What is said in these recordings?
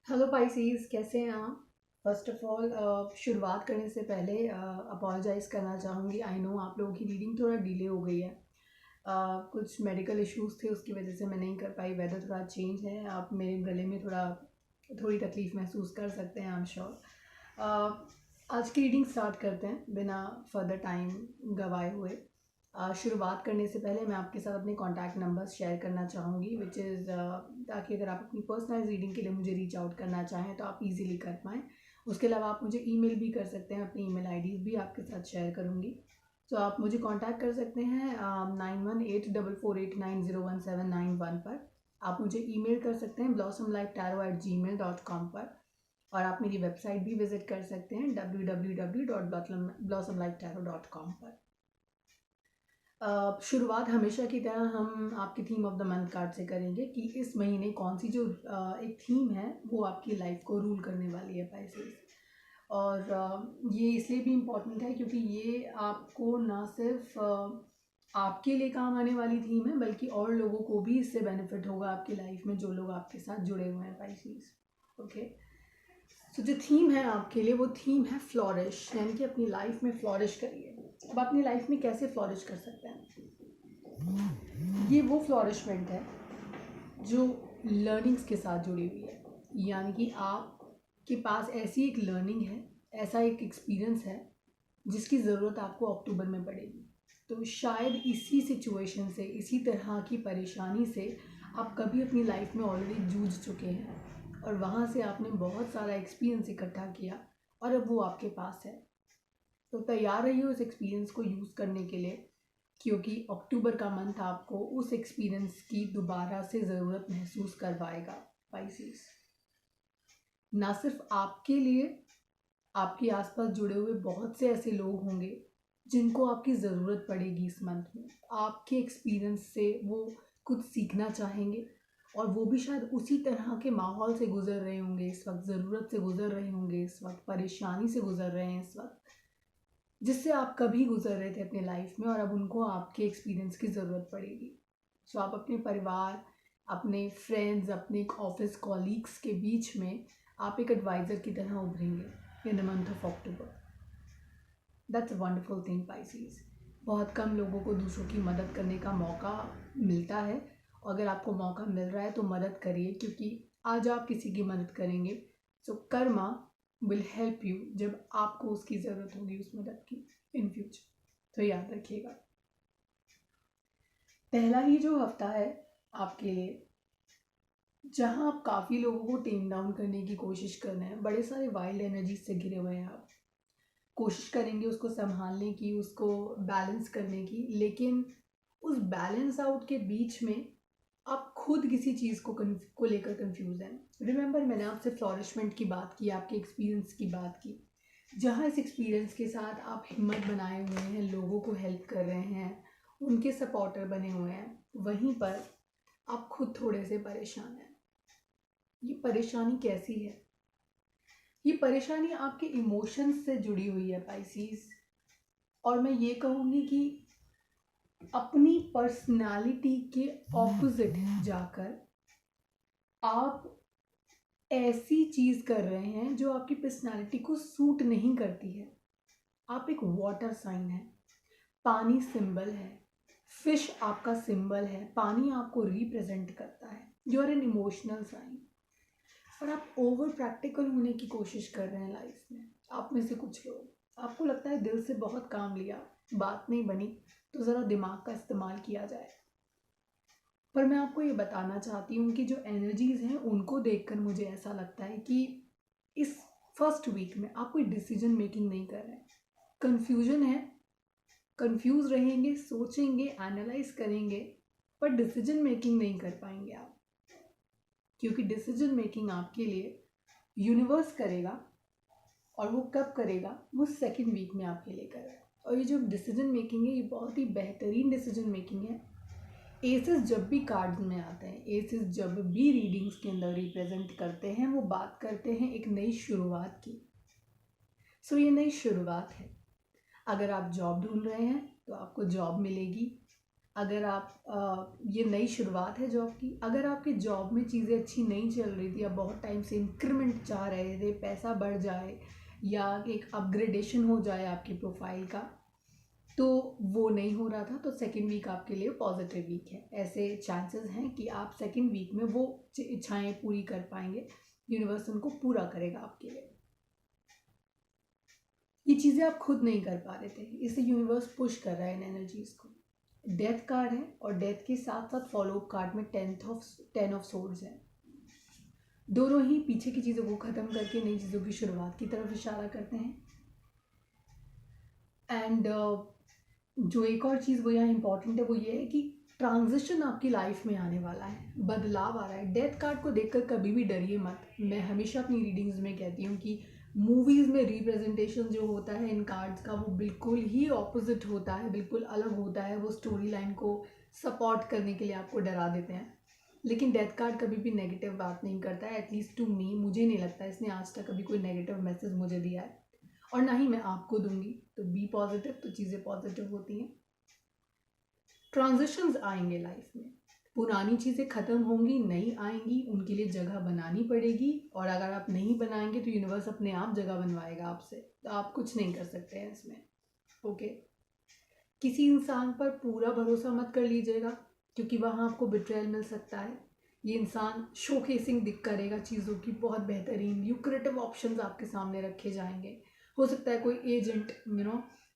Hello Pisces, कैसे हैं आप। फर्स्ट ऑफ ऑल शुरुआत करने से पहले अपोलोजाइज़ करना चाहूँगी। आई नो आप लोगों की रीडिंग थोड़ा डिले हो गई है। कुछ मेडिकल इश्यूज़ थे, उसकी वजह से मैं नहीं कर पाई। वेदर थोड़ा चेंज है, आप मेरे गले में थोड़ी तकलीफ़ महसूस कर सकते हैं, आई एम श्योर। आज की रीडिंग स्टार्ट करते हैं बिना फर्दर टाइम गवाए हुए। शुरुआत करने से पहले मैं आपके साथ अपने कॉन्टैक्ट नंबर्स शेयर करना चाहूँगी, विच इज़ ताकि अगर आप अपनी पर्सनलाइज रीडिंग के लिए मुझे रीच आउट करना चाहें तो आप इजीली कर पाएँ। उसके अलावा आप मुझे ईमेल भी कर सकते हैं, अपनी ईमेल आईडीज़ भी आपके साथ शेयर करूँगी। तो आप मुझे कांटेक्ट कर सकते हैं 918448901791 पर। आप मुझे ईमेल कर सकते हैं blossomlifetarot@gmail.com पर। और आप मेरी वेबसाइट भी विज़िट कर सकते हैं www.blossomlifetarot.com पर। शुरुआत हमेशा की तरह हम आपकी theme of the month card से करेंगे कि इस महीने कौन सी जो एक थीम है वो आपकी लाइफ को रूल करने वाली है पाइसेस। और ये इसलिए भी इम्पॉर्टेंट है क्योंकि ये आपको ना सिर्फ आपके लिए काम आने वाली थीम है, बल्कि और लोगों को भी इससे बेनिफिट होगा आपकी लाइफ में, जो लोग आपके साथ जुड़े हुए हैं पाइसेस। ओके, तो जो थीम है आपके लिए वो थीम है फ्लोरिश, यानी कि अपनी लाइफ में फ्लोरिश करिए। अब अपनी लाइफ में कैसे फ्लोरिश कर सकते हैं? ये वो फ्लोरिशमेंट है जो लर्निंग्स के साथ जुड़ी हुई है, यानी कि आपके पास ऐसी एक लर्निंग है, ऐसा एक एक्सपीरियंस है जिसकी ज़रूरत आपको अक्टूबर में पड़ेगी। तो शायद इसी सिचुएशन से, इसी तरह की परेशानी से आप कभी अपनी लाइफ में ऑलरेडी जूझ चुके हैं और वहाँ से आपने बहुत सारा एक्सपीरियंस इकट्ठा किया और अब वो आपके पास है। तो तैयार रहिए उस एक्सपीरियंस को यूज़ करने के लिए, क्योंकि अक्टूबर का मंथ आपको उस एक्सपीरियंस की दोबारा से ज़रूरत महसूस करवाएगा पाइसेस। ना सिर्फ आपके लिए, आपके आसपास जुड़े हुए बहुत से ऐसे लोग होंगे जिनको आपकी ज़रूरत पड़ेगी इस मंथ में। आपके एक्सपीरियंस से वो कुछ सीखना चाहेंगे और वो भी शायद उसी तरह के माहौल से गुजर रहे होंगे इस वक्त, ज़रूरत से गुजर रहे होंगे इस वक्त, परेशानी से गुजर रहे हैं इस वक्त, जिससे आप कभी गुजर रहे थे अपने लाइफ में और अब उनको आपके एक्सपीरियंस की ज़रूरत पड़ेगी। सो आप अपने परिवार, अपने फ्रेंड्स, अपने ऑफिस कॉलीग्स के बीच में आप एक एडवाइज़र की तरह उभरेंगे in the month of October. That's a wonderful thing Pisces. बहुत कम लोगों को दूसरों की मदद करने का मौका मिलता है, और अगर आपको मौका मिल रहा है तो मदद करिए, क्योंकि आज आप किसी की मदद करेंगे सो कर्मा विल हेल्प यू जब आपको उसकी ज़रूरत होगी उस मदद की इन फ्यूचर। तो याद रखिएगा, पहला ही जो हफ्ता है आपके लिए, जहां आप काफ़ी लोगों को टेम डाउन करने की कोशिश कर रहे हैं, बड़े सारे वाइल्ड एनर्जीज से घिरे हुए हैं, आप कोशिश करेंगे उसको संभालने की, उसको बैलेंस करने की, लेकिन उस बैलेंस आउट के बीच में आप खुद किसी चीज़ को लेकर कंफ्यूज हैं। रिमेंबर, मैंने आपसे फ्लॉरिशमेंट की बात की, आपके एक्सपीरियंस की बात की, जहाँ इस एक्सपीरियंस के साथ आप हिम्मत बनाए हुए हैं, लोगों को हेल्प कर रहे हैं, उनके सपोर्टर बने हुए हैं, वहीं पर आप खुद थोड़े से परेशान हैं। ये परेशानी कैसी है? ये परेशानी आपके इमोशंस से जुड़ी हुई है पाइसीज, और मैं ये कहूँगी कि अपनी पर्सनालिटी के ऑपोजिट जाकर आप ऐसी चीज़ कर रहे हैं जो आपकी पर्सनालिटी को सूट नहीं करती है। आप एक वाटर साइन है, पानी सिंबल है, फिश आपका सिंबल है, पानी आपको रिप्रेजेंट करता है। You are an emotional sign, और आप ओवर प्रैक्टिकल होने की कोशिश कर रहे हैं लाइफ में। आप में से कुछ लोग, आपको लगता है दिल से बहुत काम लिया, बात नहीं बनी तो ज़रा दिमाग का इस्तेमाल किया जाए। पर मैं आपको ये बताना चाहती हूँ कि जो एनर्जीज़ हैं उनको देखकर मुझे ऐसा लगता है कि इस फर्स्ट वीक में आप कोई डिसीजन मेकिंग नहीं कर रहे हैं। कन्फ्यूजन है, कंफ्यूज रहेंगे, सोचेंगे, एनालाइज करेंगे, पर डिसीजन मेकिंग नहीं कर पाएंगे आप, क्योंकि डिसीजन मेकिंग आपके लिए यूनिवर्स करेगा, और वो कब करेगा? वो सेकंड वीक में आपके लिए करेगा। और ये जो डिसीजन मेकिंग है, ये बहुत ही बेहतरीन डिसीजन मेकिंग है। एसेस जब भी कार्ड्स में आते हैं, एसेस जब भी रीडिंग्स के अंदर रिप्रेजेंट करते हैं, वो बात करते हैं एक नई शुरुआत की। सो ये नई शुरुआत है। अगर आप जॉब ढूंढ रहे हैं तो आपको जॉब मिलेगी, अगर आप ये नई शुरुआत है जॉब की, अगर आपकी जॉब में चीज़ें अच्छी नहीं चल रही थी, आप बहुत टाइम से इंक्रीमेंट चाह रहे थे, पैसा बढ़ जाए या एक अपग्रेडेशन हो जाए आपकी प्रोफाइल का, तो वो नहीं हो रहा था, तो सेकेंड वीक आपके लिए पॉजिटिव वीक है। ऐसे चांसेस हैं कि आप सेकेंड वीक में वो इच्छाएं पूरी कर पाएंगे, यूनिवर्स उनको पूरा करेगा आपके लिए। ये चीज़ें आप खुद नहीं कर पा रहे थे, इससे यूनिवर्स पुश कर रहा है इन एनर्जीज को। डेथ कार्ड है और डेथ के साथ साथ फॉलो अप कार्ड में 10 ऑफ सोर्ड्स है। दोनों ही पीछे की चीज़ों को ख़त्म करके नई चीज़ों की शुरुआत की तरफ इशारा करते हैं। एंड जो एक और चीज़ वो यहाँ इंपॉर्टेंट है वो ये है कि ट्रांजिशन आपकी लाइफ में आने वाला है, बदलाव आ रहा है। डेथ कार्ड को देखकर कभी भी डरिए मत। मैं हमेशा अपनी रीडिंग्स में कहती हूँ कि मूवीज़ में रिप्रेजेंटेशन जो होता है इन कार्ड्स का वो बिल्कुल ही ऑपोजिट होता है, बिल्कुल अलग होता है। वो स्टोरी लाइन को सपोर्ट करने के लिए आपको डरा देते हैं, लेकिन डेथ कार्ड कभी भी नेगेटिव बात नहीं करता है। एटलीस्ट टू मी, मुझे नहीं लगता इसने आज तक कभी कोई नेगेटिव मैसेज मुझे दिया है, और ना ही मैं आपको दूंगी। तो बी पॉजिटिव, तो चीज़ें पॉजिटिव होती हैं। ट्रांजिशंस आएंगे लाइफ में, पुरानी चीज़ें ख़त्म होंगी, नई आएंगी, उनके लिए जगह बनानी पड़ेगी। और अगर आप नहीं बनाएंगे तो यूनिवर्स अपने आप जगह बनवाएगा आपसे, तो आप कुछ नहीं कर सकते हैं इसमें। ओके, किसी इंसान पर पूरा भरोसा मत कर लीजिएगा, क्योंकि वहाँ आपको बिट्रेयल मिल सकता है। ये इंसान शोकेसिंग दिख करेगा चीज़ों की, बहुत बेहतरीन ल्यूक्रेटिव ऑप्शंस आपके सामने रखे जाएंगे। हो सकता है कोई एजेंट,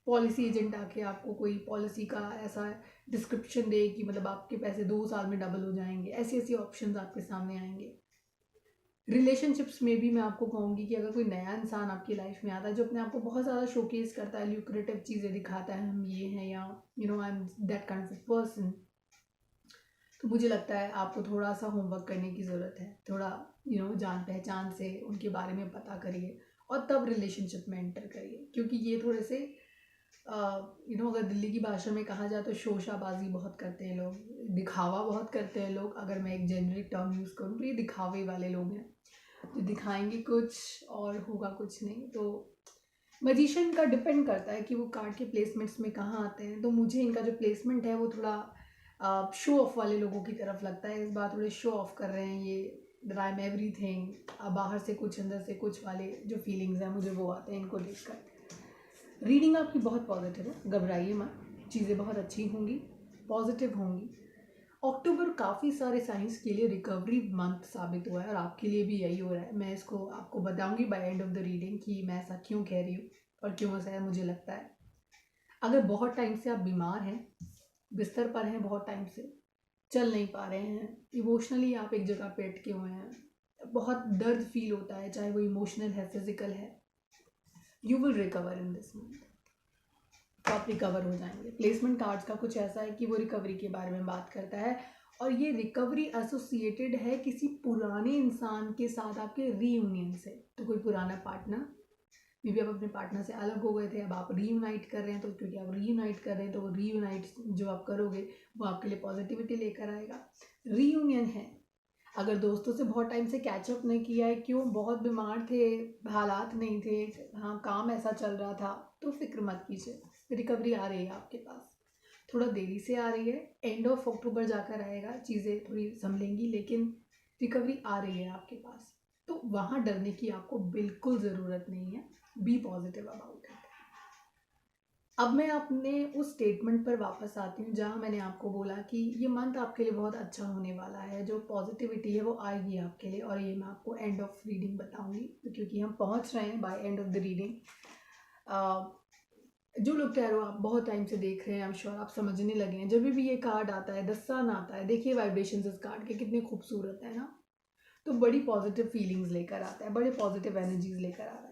पॉलिसी एजेंट आके आपको कोई पॉलिसी का ऐसा डिस्क्रिप्शन दे कि मतलब आपके पैसे 2 साल में डबल हो जाएंगे। ऐसी ऐसी ऑप्शंस आपके सामने आएंगे। रिलेशनशिप्स में भी मैं आपको कहूँगी कि अगर कोई नया इंसान आपकी लाइफ में आता है जो अपने आप को बहुत ज़्यादा शोकेस करता है, ल्यूक्रेटिव चीज़ें दिखाता है, हम ये हैं, या I am that kind of person, तो मुझे लगता है आपको थोड़ा सा होमवर्क करने की ज़रूरत है। थोड़ा जान पहचान से उनके बारे में पता करिए और तब रिलेशनशिप में एंटर करिए, क्योंकि ये थोड़े से अगर दिल्ली की भाषा में कहा जाए तो शोशाबाजी बहुत करते हैं लोग, दिखावा बहुत करते हैं लोग। अगर मैं एक जेनरिक टर्म यूज़ करूँ तो ये दिखावे वाले लोग हैं, जो दिखाएंगे कुछ और होगा कुछ नहीं। तो मैजिशियन का डिपेंड करता है कि वो कार्ड के प्लेसमेंट्स में कहाँ आते हैं। तो मुझे इनका जो प्लेसमेंट है वो थोड़ा शो ऑफ वाले लोगों की तरफ लगता है। इस बार थोड़े शो ऑफ कर रहे हैं ये, आई एम एवरीथिंग, बाहर से कुछ अंदर से कुछ वाले जो फीलिंग्स हैं मुझे वो आते हैं इनको देखकर। रीडिंग आपकी बहुत पॉजिटिव है, घबराइए मत, चीज़ें बहुत अच्छी होंगी, पॉजिटिव होंगी। अक्टूबर काफ़ी सारे साइंस के लिए रिकवरी मंथ साबित हुआ है और आपके लिए भी यही हो रहा है। मैं इसको आपको बताऊंगी by end of the reading कि मैं ऐसा क्यों कह रही हूँ और क्यों ऐसा मुझे लगता है। अगर बहुत टाइम से आप बीमार हैं, बिस्तर पर हैं, बहुत टाइम से चल नहीं पा रहे हैं, इमोशनली आप एक जगह पे अटके हुए हैं, बहुत दर्द फील होता है, चाहे वो इमोशनल है, फिजिकल है, you will recover in this month. तो आप रिकवर हो जाएंगे। प्लेसमेंट कार्ड्स का कुछ ऐसा है कि वो रिकवरी के बारे में बात करता है, और ये रिकवरी एसोसिएटेड है किसी पुराने इंसान के साथ, आपके रीयूनियन से। तो कोई पुराना पार्टनर, मे बी आप अपने पार्टनर से अलग हो गए थे, अब आप रीयूनाइट कर रहे हैं, तो क्योंकि आप रीयूनाइट कर रहे हैं तो वो रीयूनाइट जो आप करोगे वो आपके लिए पॉजिटिविटी लेकर आएगा। रीयूनियन है। अगर दोस्तों से बहुत टाइम से कैचअप नहीं किया है, क्यों, बहुत बीमार थे, हालात नहीं थे, हाँ काम ऐसा चल रहा था, तो फिक्र मत कीजिए, रिकवरी आ रही है आपके पास। थोड़ा देरी से आ रही है, एंड ऑफ अक्टूबर जाकर आएगा, चीज़ें थोड़ी संभलेंगी, लेकिन रिकवरी आ रही है आपके पास। तो वहाँ डरने की आपको बिल्कुल ज़रूरत नहीं है। Be positive about it. अब मैं अपने उस स्टेटमेंट पर वापस आती हूँ जहाँ मैंने आपको बोला कि ये मंथ आपके लिए बहुत अच्छा होने वाला है, जो पॉजिटिविटी है वो आएगी आपके लिए, और ये मैं आपको एंड ऑफ रीडिंग बताऊँगी। तो क्योंकि हम पहुँच रहे हैं by end of the reading, जो लोग टैरो आप बहुत टाइम से देख रहे हैं, आई एम श्योर आप समझने लगे हैं। जब भी ये कार्ड आता है, द सन आता है, देखिए वाइब्रेशंस इस कार्ड के कितने खूबसूरत है ना, तो बड़ी पॉजिटिव फीलिंग्स लेकर आता है, बड़े पॉजिटिव एनर्जीज लेकर आ रहा है।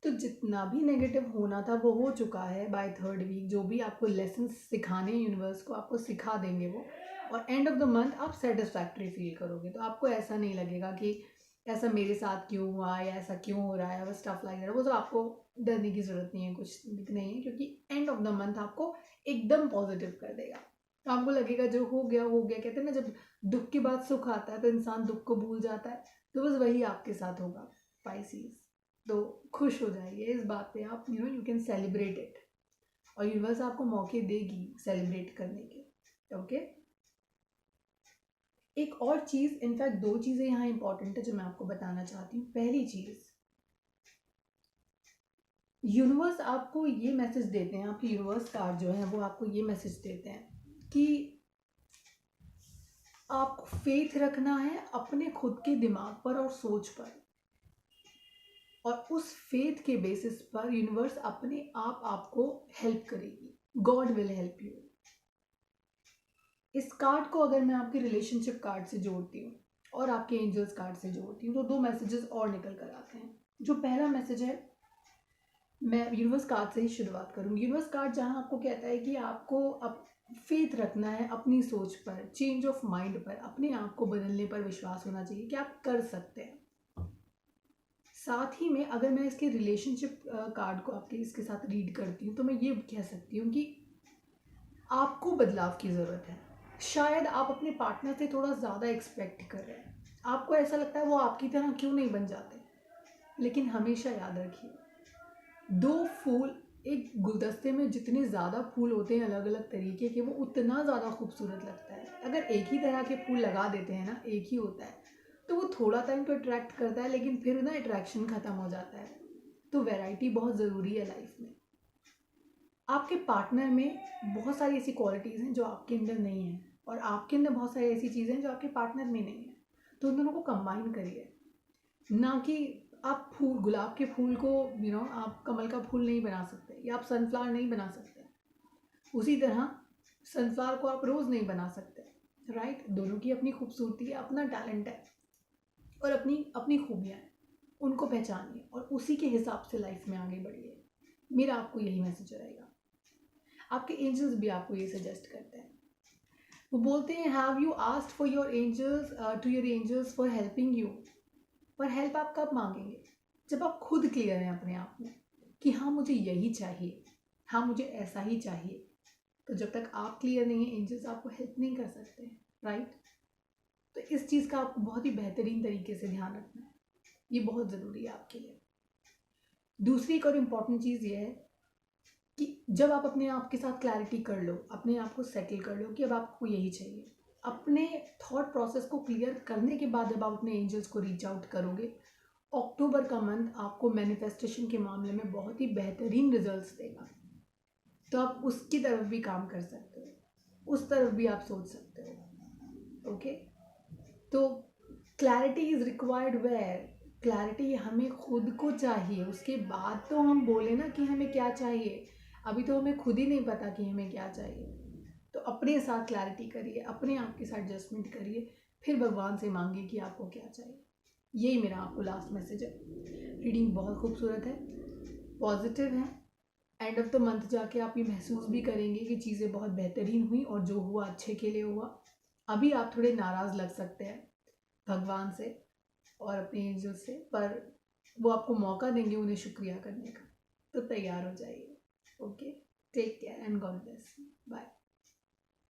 तो जितना भी नेगेटिव होना था वो हो चुका है बाय थर्ड वीक। जो भी आपको लेसन सिखाने यूनिवर्स को आपको सिखा देंगे वो, और एंड ऑफ द मंथ आप सेटिस्फैक्ट्री फील करोगे। तो आपको ऐसा नहीं लगेगा कि ऐसा मेरे साथ क्यों हुआ या ऐसा क्यों हो रहा है, वो स्टफ लाइक दैट। वो तो आपको डरने की ज़रूरत नहीं है, कुछ नहीं है, क्योंकि एंड ऑफ द मंथ आपको एकदम पॉजिटिव कर देगा। तो आपको लगेगा जो हो गया हो गया। कहते हैं ना, जब दुख के बाद सुख आता है तो इंसान दुख को भूल जाता है, तो बस वही आपके साथ होगा पाइसीज। तो खुश हो जाइए इस बात पे आप, यू कैन सेलिब्रेट इट, और यूनिवर्स आपको मौके देगी सेलिब्रेट करने के। ओके। एक और चीज़, इनफैक्ट दो चीज़ें यहाँ इंपॉर्टेंट है जो मैं आपको बताना चाहती हूँ। पहली चीज़, यूनिवर्स आपको ये मैसेज देते हैं, आपके यूनिवर्स कार्ड जो है वो आपको ये मैसेज देते हैं कि आपको फेथ रखना है अपने खुद के दिमाग पर और सोच पर, और उस फेथ के बेसिस पर यूनिवर्स अपने आप आपको हेल्प करेगी। God will help you. इस कार्ड को अगर मैं आपके रिलेशनशिप कार्ड से जोड़ती हूँ और आपके एंजल्स कार्ड से जोड़ती हूँ तो दो मैसेजेस और निकल कर आते हैं। जो पहला मैसेज है, मैं यूनिवर्स कार्ड से ही शुरुआत करूँगी। यूनिवर्स कार्ड जहाँ आपको कहता है कि आपको अब फेथ रखना है अपनी सोच पर, चेंज ऑफ माइंड पर, अपने आप को बदलने पर विश्वास होना चाहिए कि आप कर सकते हैं। साथ ही में अगर मैं इसके रिलेशनशिप कार्ड को आपके इसके साथ रीड करती हूँ तो मैं ये कह सकती हूँ कि आपको बदलाव की ज़रूरत है। शायद आप अपने पार्टनर से थोड़ा ज़्यादा एक्सपेक्ट कर रहे हैं, आपको ऐसा लगता है वो आपकी तरह क्यों नहीं बन जाते, लेकिन हमेशा याद रखिए, दो फूल एक गुलदस्ते में जितने ज़्यादा फूल होते हैं अलग अलग तरीके के, वो उतना ज़्यादा खूबसूरत लगता है। अगर एक ही तरह के फूल लगा देते हैं ना, एक ही होता है, तो वो थोड़ा टाइम तो अट्रैक्ट करता है लेकिन फिर ना अट्रैक्शन ख़त्म हो जाता है। तो वैरायटी बहुत ज़रूरी है लाइफ में। आपके पार्टनर में बहुत सारी ऐसी क्वालिटीज़ हैं जो आपके अंदर नहीं है, और आपके अंदर बहुत सारी ऐसी चीज़ें हैं जो आपके पार्टनर में नहीं है। तो उन दोनों को कंबाइन करिए, ना कि आप फूल, गुलाब के फूल को आप कमल का फूल नहीं बना सकते, या आप सनफ्लावर नहीं बना सकते, उसी तरह सनफ्लावर को आप रोज़ नहीं बना सकते। राइट? दोनों की अपनी खूबसूरती है, अपना टैलेंट है और अपनी अपनी खूबियाँ हैं, उनको पहचानिए और उसी के हिसाब से लाइफ में आगे बढ़िए। मेरा आपको यही मैसेज रहेगा। आपके एंजल्स भी आपको ये सजेस्ट करते हैं। वो बोलते हैं, have you asked for your angels to your angels for helping you. पर हेल्प आप कब मांगेंगे? जब आप खुद क्लियर हैं अपने आप में कि हाँ मुझे यही चाहिए, हाँ मुझे ऐसा ही चाहिए। तो जब तक आप क्लियर नहीं है, एंजल्स आपको हेल्प नहीं कर सकते। राइट? तो इस चीज़ का आपको बहुत ही बेहतरीन तरीके से ध्यान रखना है, ये बहुत ज़रूरी है आपके लिए। दूसरी एक और इम्पॉर्टेंट चीज़ ये है कि जब आप अपने आप के साथ क्लैरिटी कर लो, अपने आप को सेटल कर लो कि अब आपको यही चाहिए, अपने थॉट प्रोसेस को क्लियर करने के बाद जब आप अपने एंजल्स को रीच आउट करोगे, अक्टूबर का मंथ आपको मैनिफेस्टेशन के मामले में बहुत ही बेहतरीन रिजल्ट्स देगा। तो आप उसकी तरफ भी काम कर सकते हो, उस तरफ भी आप सोच सकते हो। ओके? तो clarity is required where? Clarity हमें खुद को चाहिए, उसके बाद तो हम बोले ना कि हमें क्या चाहिए। अभी तो हमें खुद ही नहीं पता कि हमें क्या चाहिए। तो अपने साथ क्लैरिटी करिए, अपने आप के साथ एडजस्टमेंट करिए, फिर भगवान से मांगिए कि आपको क्या चाहिए। यही मेरा आपको लास्ट मैसेज है। रीडिंग बहुत खूबसूरत है, पॉजिटिव है। एंड ऑफ द मंथ जाके आप ये महसूस भी करेंगे कि चीज़ें बहुत बेहतरीन हुई और जो हुआ अच्छे के लिए हुआ। अभी आप थोड़े नाराज़ लग सकते हैं भगवान से और अपने एंजल से, पर वो आपको मौका देंगे उन्हें शुक्रिया करने का, तो तैयार हो जाइए। Okay? Take care and God bless. Bye.